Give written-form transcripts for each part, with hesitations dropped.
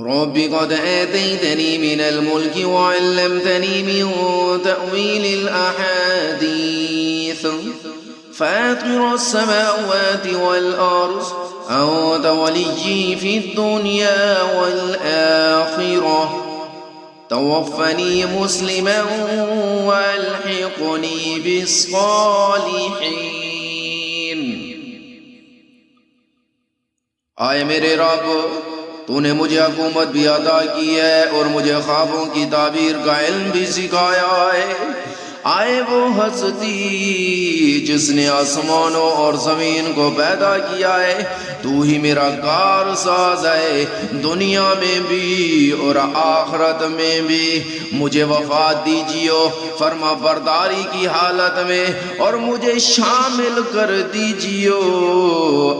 رب قد آتيتني من الملك وعلمتني من تأويل الأحاديث فاطر السماوات والأرض أنت وليي في الدنيا والآخرة توفني مسلما والحقني بالصالحين۔ آئے میرے رب، تو نے مجھے حکومت بھی عطا کی ہے اور مجھے خوابوں کی تعبیر کا علم بھی سکھایا ہے۔ آئے وہ ہستی جس نے آسمانوں اور زمین کو پیدا کیا ہے، تو ہی میرا کار ساز ہے، دنیا میں بھی اور آخرت میں بھی۔ مجھے وفات دیجیو فرما برداری کی حالت میں، اور مجھے شامل کر دیجیو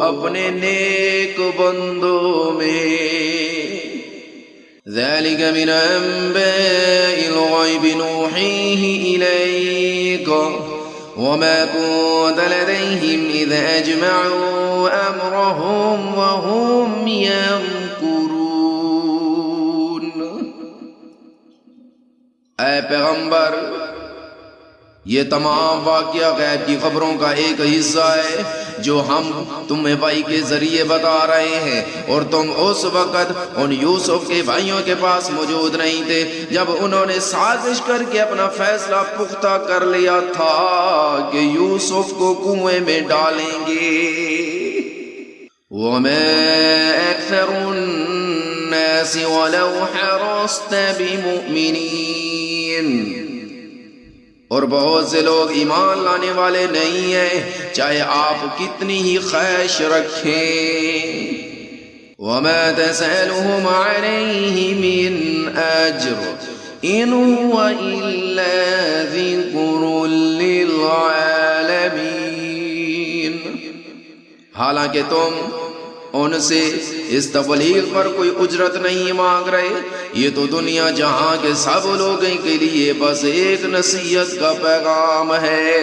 اپنے نیک بندوں میں۔ ذلك من أنباء الغيب نوحيه إليك وما كنت لديهم إذ أجمعوا أمرهم وهم يمكرون۔ اے پیغمبر، یہ تمام واقعہ غیب کی خبروں کا ایک حصہ ہے جو ہم تمہیں بھائی کے ذریعے بتا رہے ہیں، اور تم اس وقت ان یوسف کے بھائیوں کے پاس موجود نہیں تھے جب انہوں نے سازش کر کے اپنا فیصلہ پختہ کر لیا تھا کہ یوسف کو کنویں میں ڈالیں گے۔ وَمَا أَكْثَرُ النَّاسِ وَلَوْ حَرَصْتَ بِمُؤْمِنِينَ، اور بہت سے لوگ ایمان لانے والے نہیں ہیں چاہے آپ کتنی ہی خواہش رکھیں۔ وَمَا تَسْأَلُهُمْ عَلَيْهِ مِنْ أَجْرٍ إِنْ هُوَ إِلَّا ذِكْرٌ لِّلْعَالَمِينَ۔ حالانکہ تم ان سے اس تبلیغ پر کوئی اجرت نہیں مانگ رہے، یہ تو دنیا جہاں کے سب لوگوں کے لیے بس ایک نصیحت کا پیغام ہے۔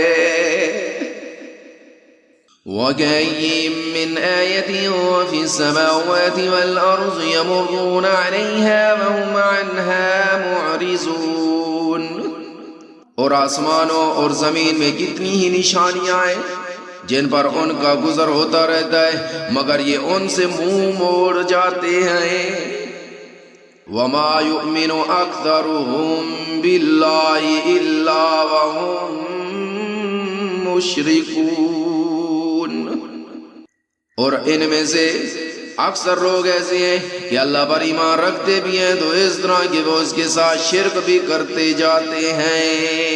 وَكَأَيِّن مِّنْ آيَةٍ فِي السَّمَاوَاتِ وَالْأَرْضِ يَمُرُّونَ عَلَيْهَا وَهُمْ عَنْهَا مُعْرِضُونَ۔ اور آسمانوں اور زمین میں کتنی ہی نشانیاں ہیں جن پر ان کا گزر ہوتا رہتا ہے، مگر یہ ان سے منہ موڑ جاتے ہیں۔ وَمَا يُؤْمِنُ أَكْثَرُهُم بِاللَّهِ إِلَّا وَهُم مُشْرِكُونَ۔ اور ان میں سے اکثر لوگ ایسے ہیں کہ اللہ پر ایمان رکھتے بھی ہیں تو اس طرح کہ وہ اس کے ساتھ شرک بھی کرتے جاتے ہیں۔